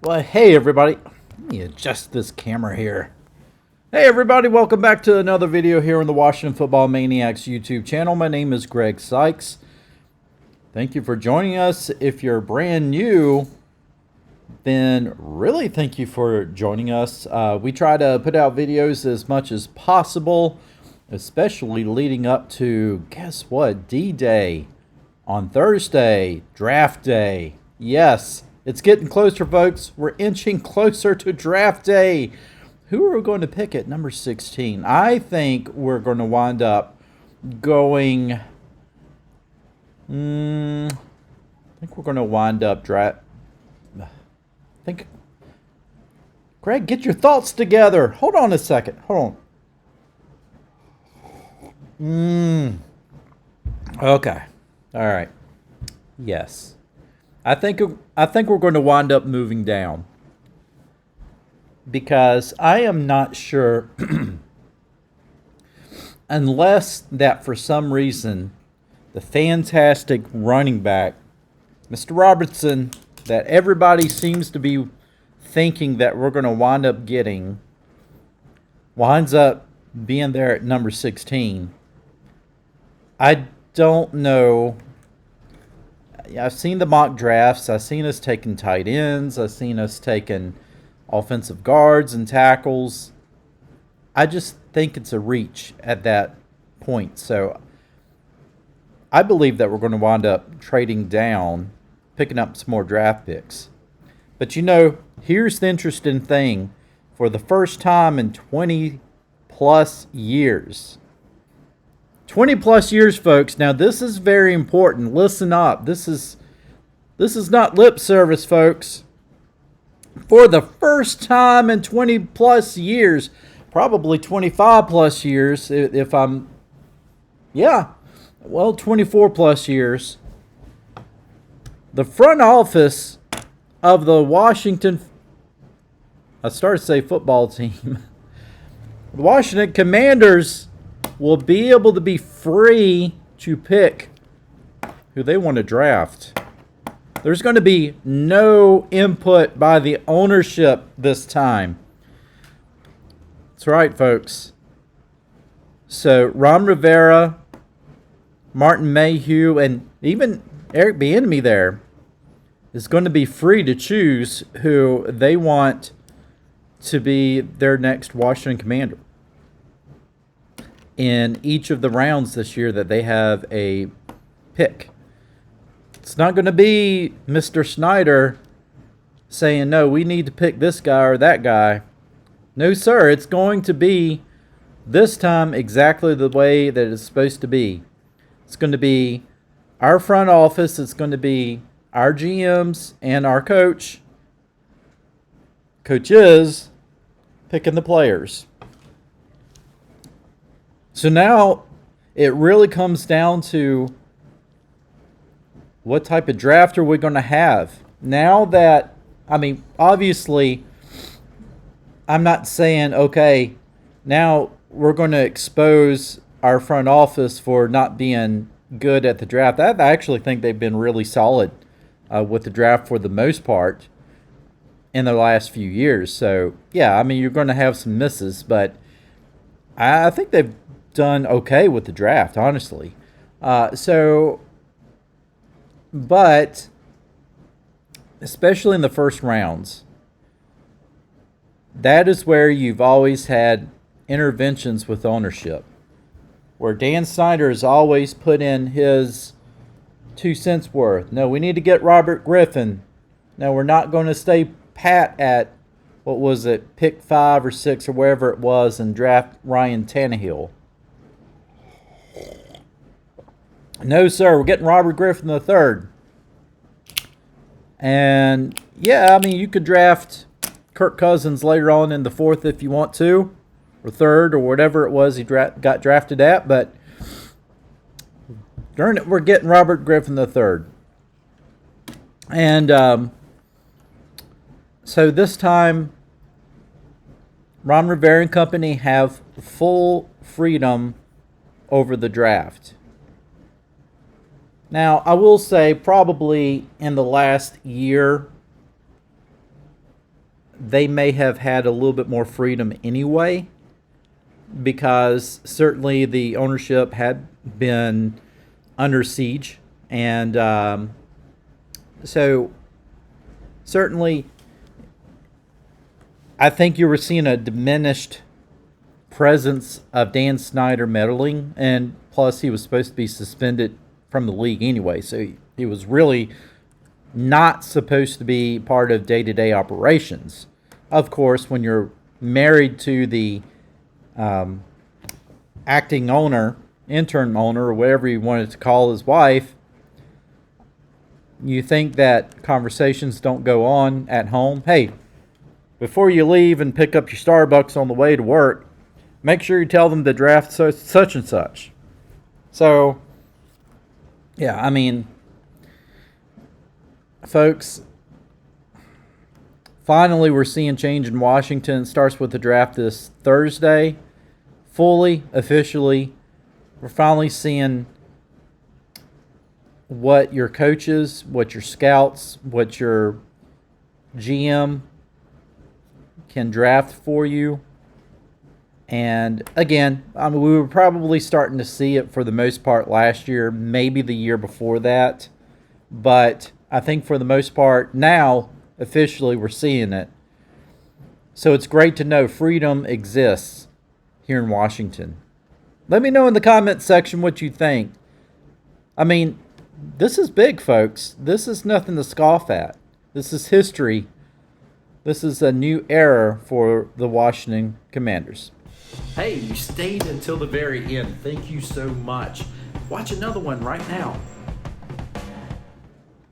Well, hey everybody. Let me adjust this camera here. Hey everybody, welcome back to another video here on the Washington Football Maniacs YouTube channel. My name is Greg Sykes. Thank you for joining us. If you're brand new, then really thank you for joining us. We try to put out videos as much as possible, especially leading up to, guess what, D-Day on Thursday, draft day. Yes, it's getting closer, folks. We're inching closer to draft day. Who are we going to pick at number 16? I think we're going to wind up going... I think we're going to wind up Greg, get your thoughts together. Hold on a second. Hold on. Okay. All right. Yes. I think we're going to wind up moving down, because I am not sure unless that for some reason the fantastic running back, Mr. Robertson, that everybody seems to be thinking that we're going to wind up getting, winds up being there at number 16. I don't know. I've seen the mock drafts. I've seen us taking tight ends. I've seen us taking offensive guards and tackles. I just think it's a reach at that point. So I believe that we're going to wind up trading down, picking up some more draft picks. But you know, here's the interesting thing. For the first time in 20 plus years, 20 plus years, folks. Now, this is very important. Listen up. This is not lip service, folks. For the first time in 20 plus years, probably 25 plus years, if I'm, 24 plus years, the front office of the Washington, I started to say football team, the Washington Commanders will be able to be free to pick who they want to draft. There's going to be no input by the ownership this time. That's right, folks. So Ron Rivera, Martin Mayhew, and even Eric Bieniemy there is going to be free to choose who they want to be their next Washington Commander in each of the rounds this year that they have a pick. It's not going to be Mr. Snyder saying, no, we need to pick this guy or that guy. No, sir. It's going to be this time exactly the way that it's supposed to be. It's going to be our front office. It's going to be our GMs and our coaches picking the players. So now it really comes down to what type of draft are we going to have? Now that, obviously, I'm not saying, okay, now we're going to expose our front office for not being good at the draft. I actually think they've been really solid with the draft for the most part in the last few years. So, yeah, you're going to have some misses, but I think they've done okay with the draft, honestly. But especially in the first rounds, that is where you've always had interventions with ownership, where Dan Snyder has always put in his 2 cents worth. No, we need to get Robert Griffin. No, we're not going to stay pat at, what was it, pick 5 or 6 or wherever it was, and draft Ryan Tannehill. No, sir, we're getting Robert Griffin the third. And, you could draft Kirk Cousins later on in the 4th if you want to, or 3rd, or whatever it was he got drafted at. But during it, we're getting Robert Griffin the third. And so this time, Ron Rivera and company have full freedom over the draft. Now, I will say probably in the last year, they may have had a little bit more freedom anyway, because certainly the ownership had been under siege. And so certainly I think you were seeing a diminished presence of Dan Snyder meddling, and plus he was supposed to be suspended from the league anyway, so he was really not supposed to be part of day-to-day operations. Of course, when you're married to the acting owner, interim owner, or whatever you wanted to call his wife, you think that conversations don't go on at home. Hey, before you leave and pick up your Starbucks on the way to work, make sure you tell them to draft such and such. So, yeah, I mean, folks, finally we're seeing change in Washington. It starts with the draft this Thursday. Fully, officially, we're finally seeing what your coaches, what your scouts, what your GM can draft for you. And again, I mean, we were probably starting to see it for the most part last year, maybe the year before that. But I think for the most part now, officially, we're seeing it. So it's great to know freedom exists here in Washington. Let me know in the comment section what you think. I mean, this is big, folks. This is nothing to scoff at. This is history. This is a new era for the Washington Commanders. Hey, you stayed until the very end. Thank you so much. Watch another one right now.